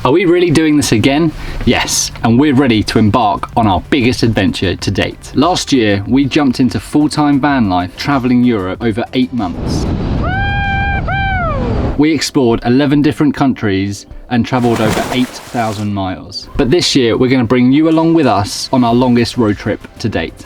Are we really doing this again? Yes, and we're ready to embark on our biggest adventure to date. Last year, we jumped into full-time van life, traveling Europe over 8 months. We explored 11 different countries and traveled over 8,000 miles. But this year, we're going to bring you along with us on our longest road trip to date.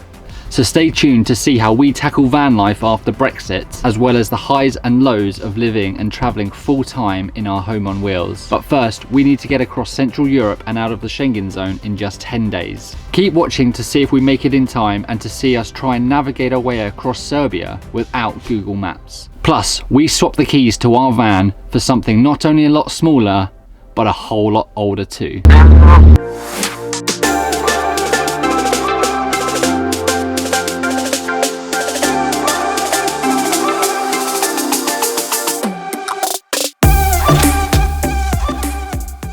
So stay tuned to see how we tackle van life after Brexit, as well as the highs and lows of living and travelling full-time in our home on wheels. But first, we need to get across Central Europe and out of the Schengen Zone in just 10 days. Keep watching to see if we make it in time and to see us try and navigate our way across Serbia without Google Maps. Plus, we swapped the keys to our van for something not only a lot smaller, but a whole lot older too.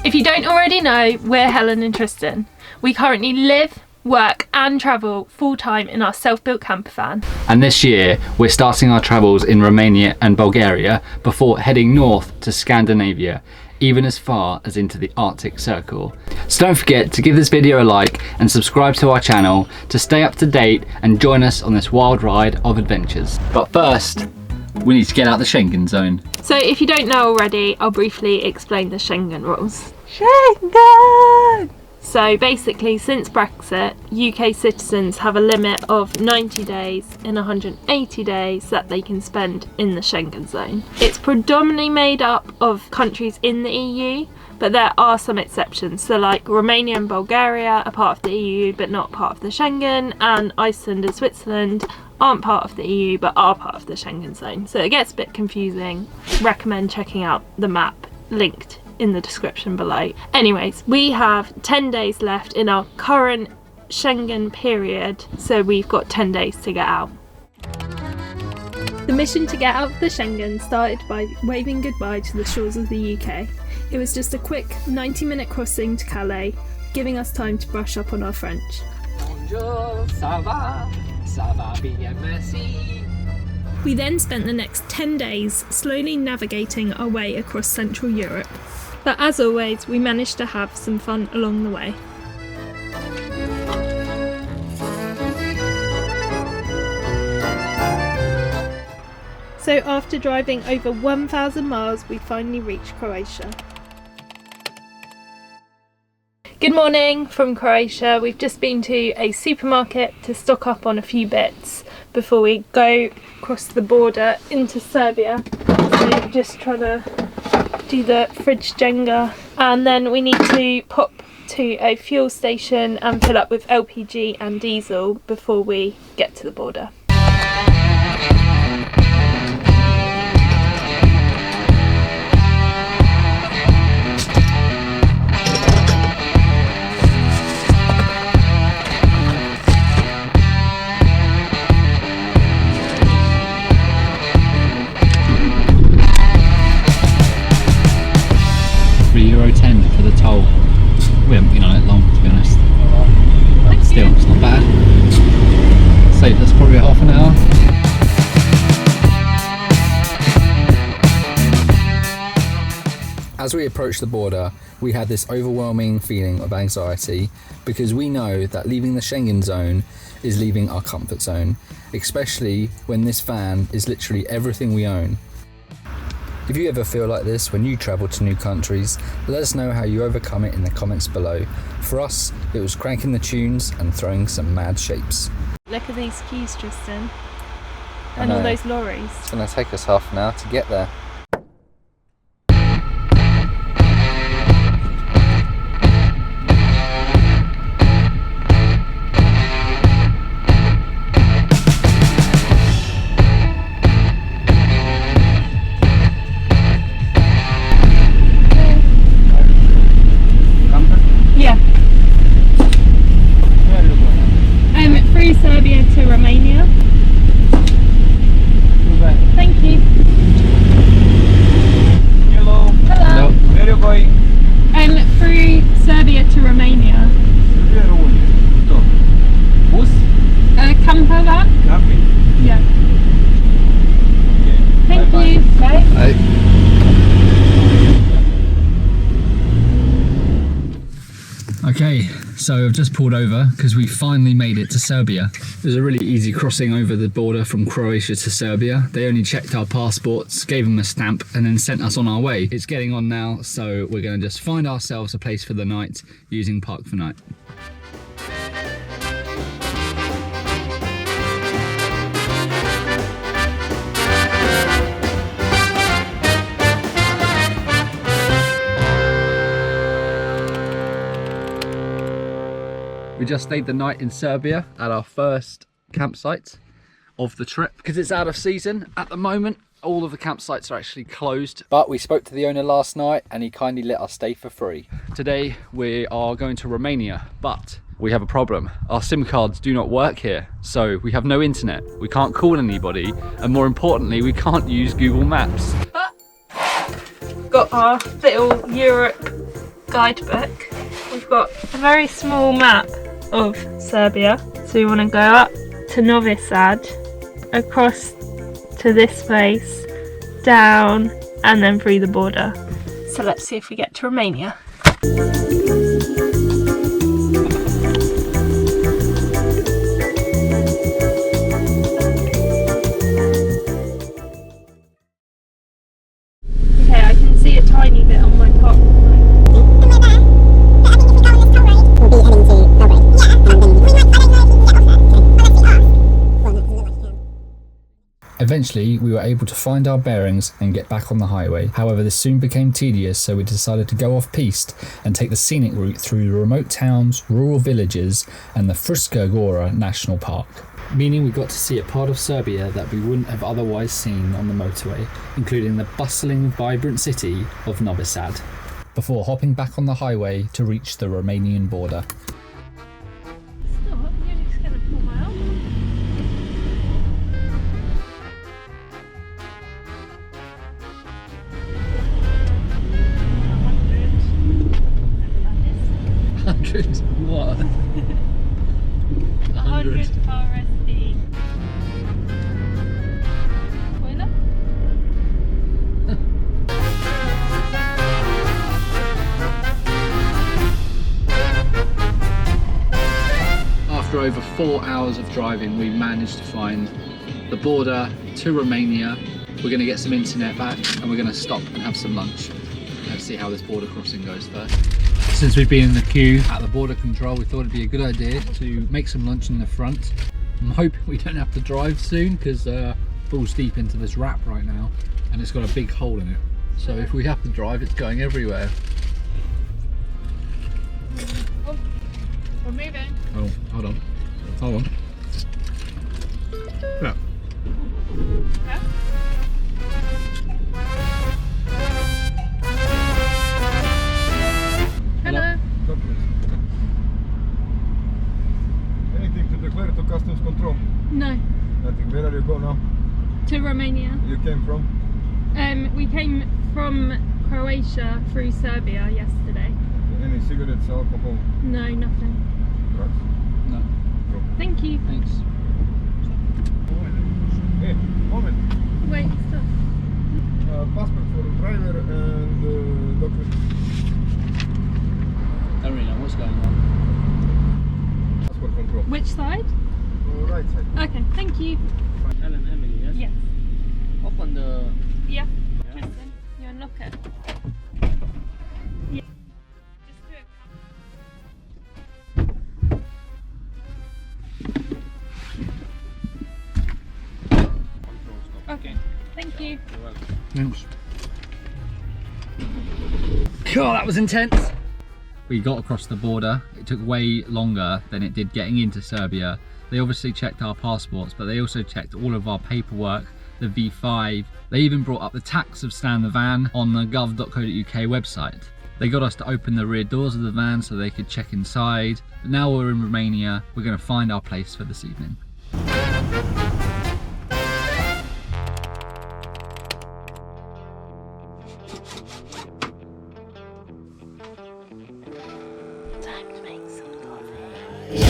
If you don't already know, we're Helen and Tristan. We currently live, work and travel full-time in our self-built campervan. And this year, we're starting our travels in Romania and Bulgaria before heading north to Scandinavia, even as far as into the Arctic Circle. So don't forget to give this video a like and subscribe to our channel to stay up to date and join us on this wild ride of adventures. But first, we need to get out the Schengen Zone. So if you don't know already, I'll briefly explain the Schengen rules. Schengen! So basically, since Brexit, UK citizens have a limit of 90 days in 180 days that they can spend in the Schengen Zone. It's predominantly made up of countries in the EU, but there are some exceptions. So like Romania and Bulgaria are part of the EU but not part of the Schengen, and Iceland and Switzerland aren't part of the EU but are part of the Schengen Zone. So it gets a bit confusing. Recommend checking out the map linked in the description below. Anyways, we have 10 days left in our current Schengen period, so we've got 10 days to get out. The mission to get out of the Schengen started by waving goodbye to the shores of the UK. It was just a quick 90-minute crossing to Calais, giving us time to brush up on our French. Bonjour, ça va? Ça va bien, merci. We then spent the next 10 days slowly navigating our way across Central Europe. But as always, we managed to have some fun along the way. So after driving over 1,000 miles, we finally reached Croatia. Good morning from Croatia. We've just been to a supermarket to stock up on a few bits before we go across the border into Serbia. So just trying to do the fridge Jenga, and then we need to pop to a fuel station and fill up with LPG and diesel before we get to the border. €3.10 for the toll. We haven't been on it long, to be honest. But still, it's not bad. Saved us probably half an hour. As we approached the border, we had this overwhelming feeling of anxiety because we know that leaving the Schengen zone is leaving our comfort zone, especially when this van is literally everything we own. If you ever feel like this when you travel to new countries, let us know how you overcome it in the comments below. For us, it was cranking the tunes and throwing some mad shapes. Look at these queues, Tristan. And all those lorries. It's going to take us half an hour to get there. Through Serbia to Romania. Thank you. Okay, so I've just pulled over because we finally made it to Serbia. It was a really easy crossing over the border from Croatia to Serbia. They only checked our passports, gave them a stamp, and then sent us on our way. It's getting on now, so we're going to just find ourselves a place for the night using Park for Night. We just stayed the night in Serbia at our first campsite of the trip. Because it's out of season at the moment, all of the campsites are actually closed. But we spoke to the owner last night and he kindly let us stay for free. Today we are going to Romania, but we have a problem. Our SIM cards do not work here, so we have no internet. We can't call anybody, and more importantly, we can't use Google Maps. Got our little Europe guidebook. We've got a very small map of Serbia. So we want to go up to Novi Sad, across to this place, down, and then through the border. So let's see if we get to Romania. Okay, I can see a tiny bit on my top. Eventually, we were able to find our bearings and get back on the highway. However, this soon became tedious, so we decided to go off-piste and take the scenic route through remote towns, rural villages, and the Fruška Gora National Park. Meaning we got to see a part of Serbia that we wouldn't have otherwise seen on the motorway, including the bustling, vibrant city of Novi Sad, before hopping back on the highway to reach the Romanian border. Stop, you're just going to pull my arm. What? 100 RSD. Spoiler? After over 4 hours of driving, we managed to find the border to Romania. We're going to get some internet back and we're going to stop and have some lunch. Let's see how this border crossing goes first. Since we've been in the queue at the border control, we thought it'd be a good idea to make some lunch in the front. I'm hoping we don't have to drive soon because balls deep into this wrap right now and it's got a big hole in it. So if we have to drive, it's going everywhere. Oh, we're moving. Oh, hold on. Hold on. Yeah. Yeah. Hello. Anything to declare to customs control? No. Nothing. Where are you going now? To Romania. You came from? We came from Croatia through Serbia yesterday. Any cigarettes, alcohol, No, nothing. drugs? No. Thank you. Thanks. Hey, moment. Wait, stop. Passport for the driver and document. I don't really know what's going on. Passport control. Which side? Right side. Okay, thank you. Helen and Emily, yes? Yes. Open the... Yeah. Tristan, you unlock it. Yeah. Just do it. Okay. Thank you. You're welcome. Thanks. God, that was intense. We got across the border. It took way longer than it did getting into Serbia. They obviously checked our passports, but they also checked all of our paperwork, the V5. They even brought up the tax of staying in the van on the gov.co.uk website. They got us to open the rear doors of the van so they could check inside. But now we're in Romania, we're going to find our place for this evening. Time to make some coffee.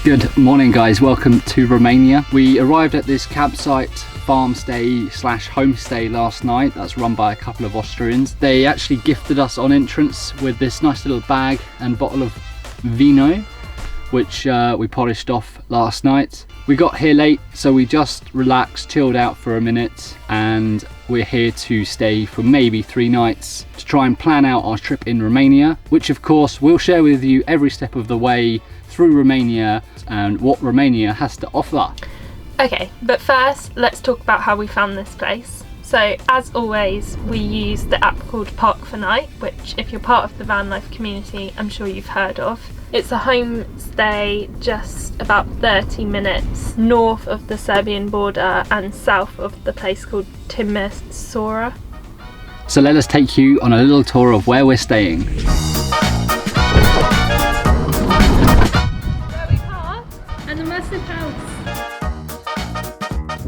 Good morning guys, welcome to Romania. We arrived at this campsite farm stay slash homestay last night that's run by a couple of Austrians. They actually gifted us on entrance with this nice little bag and bottle of vino, which we polished off last night. We got here late, so we just relaxed, chilled out for a minute, and we're here to stay for maybe 3 nights to try and plan out our trip in Romania, which of course we'll share with you every step of the way through Romania and what Romania has to offer. Okay, but first let's talk about how we found this place. So as always, we use the app called Park for Night, which if you're part of the Vanlife community, I'm sure you've heard of. It's a homestay just about 30 minutes north of the Serbian border and south of the place called Timisoara. So let us take you on a little tour of where we're staying. Where we park and a massive house.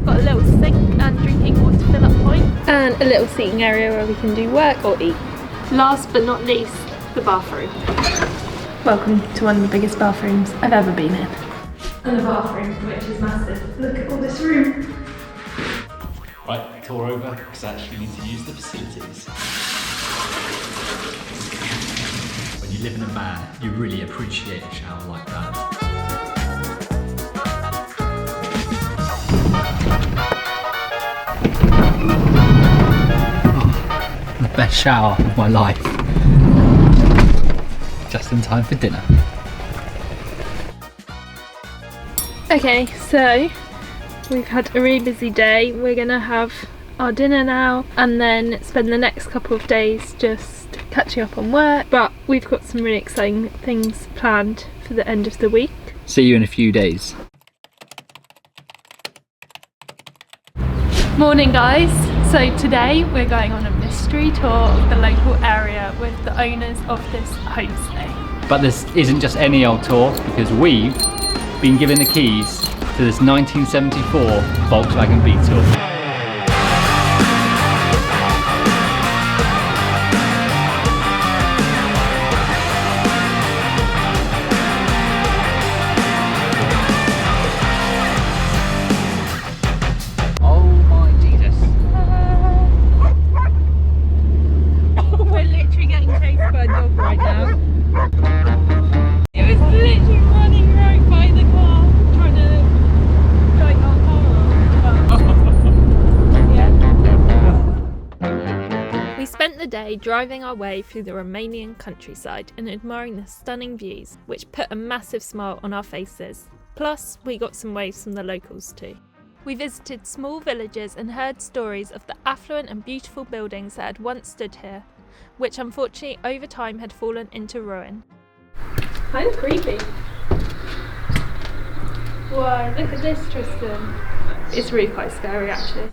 Got a little sink and drinking water fill up point and a little seating area where we can do work or eat. Last but not least, the bathroom. Welcome to one of the biggest bathrooms I've ever been in. And the bathroom, which is massive. Look at all this room. Right, tour over, because I actually need to use the facilities. When you live in a van, you really appreciate a shower like that. The best shower of my life. Just in time for dinner. Okay, so we've had a really busy day. We're gonna have our dinner now and then spend the next couple of days just catching up on work, but we've got some really exciting things planned for the end of the week. See you in a few days. Morning guys, so today we're going on a mystery tour of the local area with the owners of this homestay. But this isn't just any old tour, because we've been given the keys to this 1974 Volkswagen Beetle. Day driving our way through the Romanian countryside and admiring the stunning views, which put a massive smile on our faces. Plus, we got some waves from the locals too. We visited small villages and heard stories of the affluent and beautiful buildings that had once stood here, which unfortunately over time had fallen into ruin. Kind of creepy. Whoa, look at this, Tristan. It's really quite scary actually.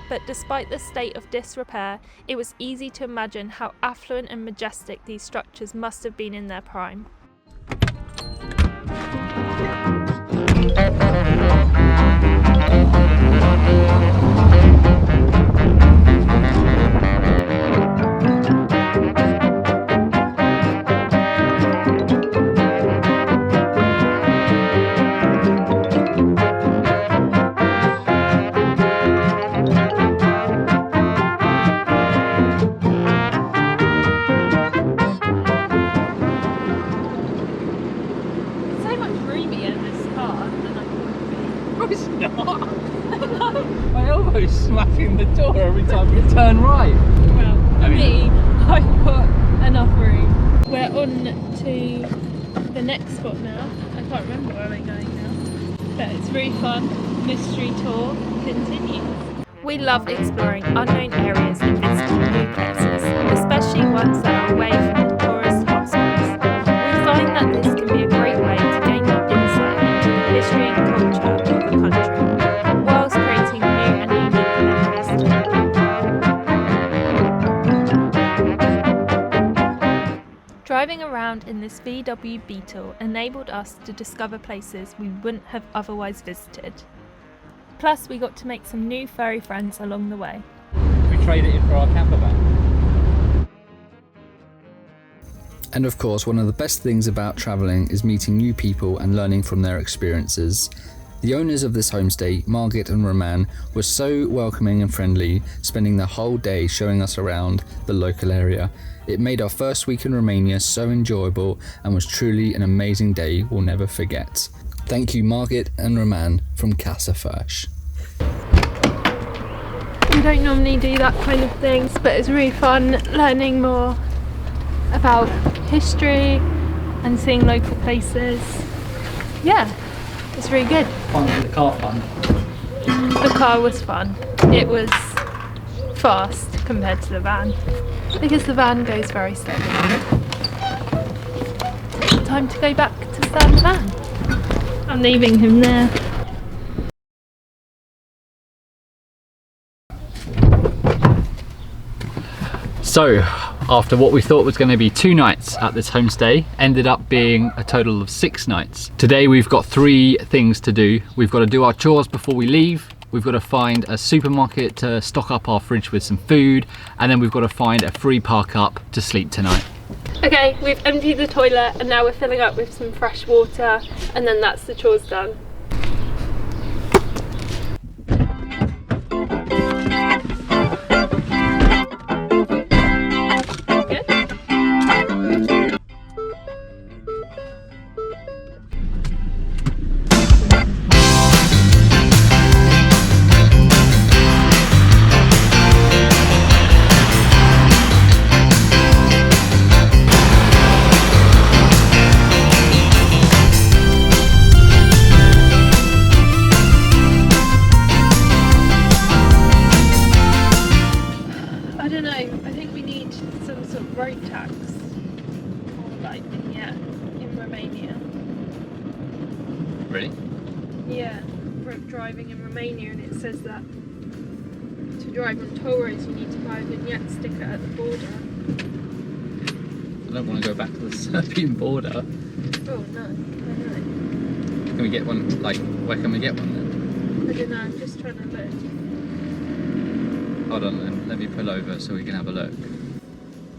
But despite the state of disrepair, it was easy to imagine how affluent and majestic these structures must have been in their prime. I almost smacking the door every time you turn right. Well, for me, I've got enough room. We're on to the next spot now. I can't remember where we're going now. But it's really fun. Mystery tour continues. We love exploring unknown areas and visiting new places, especially ones that are away from the tourist hotspots. We find that this can be a great way to gain more insight into the history and culture of the country, whilst creating new and unique memories too. Driving around in this VW Beetle enabled us to discover places we wouldn't have otherwise visited. Plus, we got to make some new furry friends along the way. We traded it in for our campervan. And of course, one of the best things about travelling is meeting new people and learning from their experiences. The owners of this homestay, Margaret and Roman, were so welcoming and friendly, spending the whole day showing us around the local area. It made our first week in Romania so enjoyable and was truly an amazing day we'll never forget. Thank you, Margaret and Roman from Casa Firsch. We don't normally do that kind of things, but it's really fun learning more about history and seeing local places. Yeah, it's really good. Fun with the car fun. The car was fun. It was fast compared to the van, because the van goes very slowly. Time to go back to stand the van. I'm leaving him there. So, after what we thought was going to be 2 nights at this homestay, ended up being a total of 6 nights. Today we've got 3 things to do. We've got to do our chores before we leave, we've got to find a supermarket to stock up our fridge with some food, and then we've got to find a free park up to sleep tonight. Okay, we've emptied the toilet and now we're filling up with some fresh water, and then that's the chores done. Road tax or like vignette in Romania. Really? Yeah, driving in Romania, and it says that to drive on toll roads you need to buy a vignette sticker at the border. I don't want to go back to the Serbian border. Oh no, I know. Can we get one, like, where can we get one then? I don't know, I'm just trying to look. Hold on then, let me pull over so we can have a look.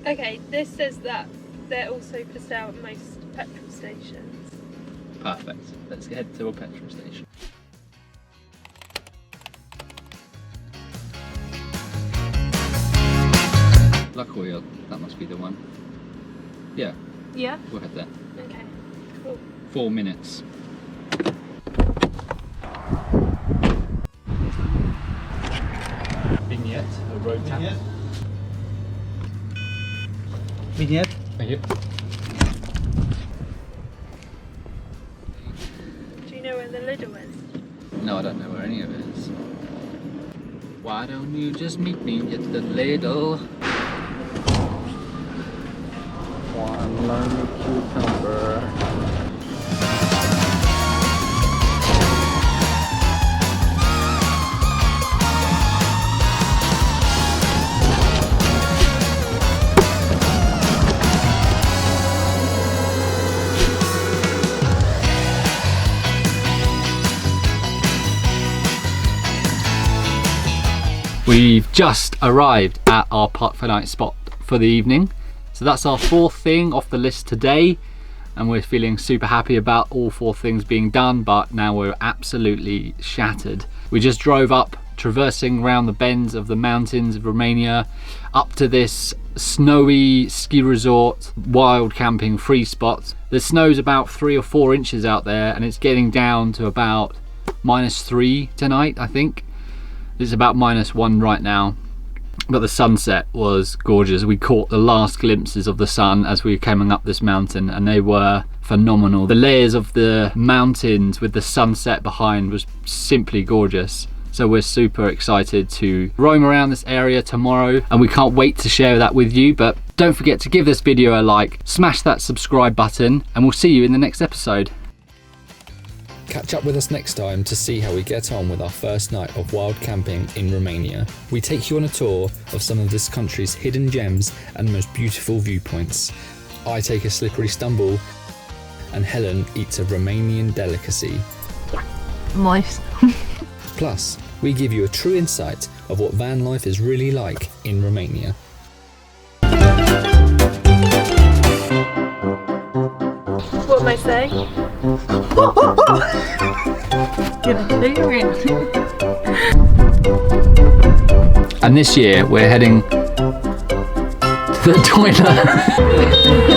Okay, this says that they're also for sale at most petrol stations. Perfect. Let's head to a petrol station. Luck wheel, that must be the one. Yeah, Yeah? we'll head there. Okay, cool. 4 minutes. Vignette, a road tax. Vignette. Thank you. Do you know where the Lidl is? No, I don't know where any of it is. Why don't you just meet me at the Lidl? One lonely cucumber. We've just arrived at our Park for Night spot for the evening. So that's our 4th thing off the list today, and we're feeling super happy about all 4 things being done, but now we're absolutely shattered. We just drove up, traversing around the bends of the mountains of Romania, up to this snowy ski resort, wild camping free spot. The snow's about 3 or 4 inches out there, and it's getting down to about -3 tonight, I think. It's about -1 right now, but the sunset was gorgeous. We caught the last glimpses of the sun as we were coming up this mountain, and they were phenomenal. The layers of the mountains with the sunset behind was simply gorgeous. So we're super excited to roam around this area tomorrow, and we can't wait to share that with you. But don't forget to give this video a like, smash that subscribe button, and we'll see you in the next episode. Catch up with us next time to see how we get on with our first night of wild camping in Romania. We take you on a tour of some of this country's hidden gems and most beautiful viewpoints. I take a slippery stumble, and Helen eats a Romanian delicacy. Nice. Plus, we give you a true insight of what van life is really like in Romania. What am I saying? And this year we're heading to the toilet.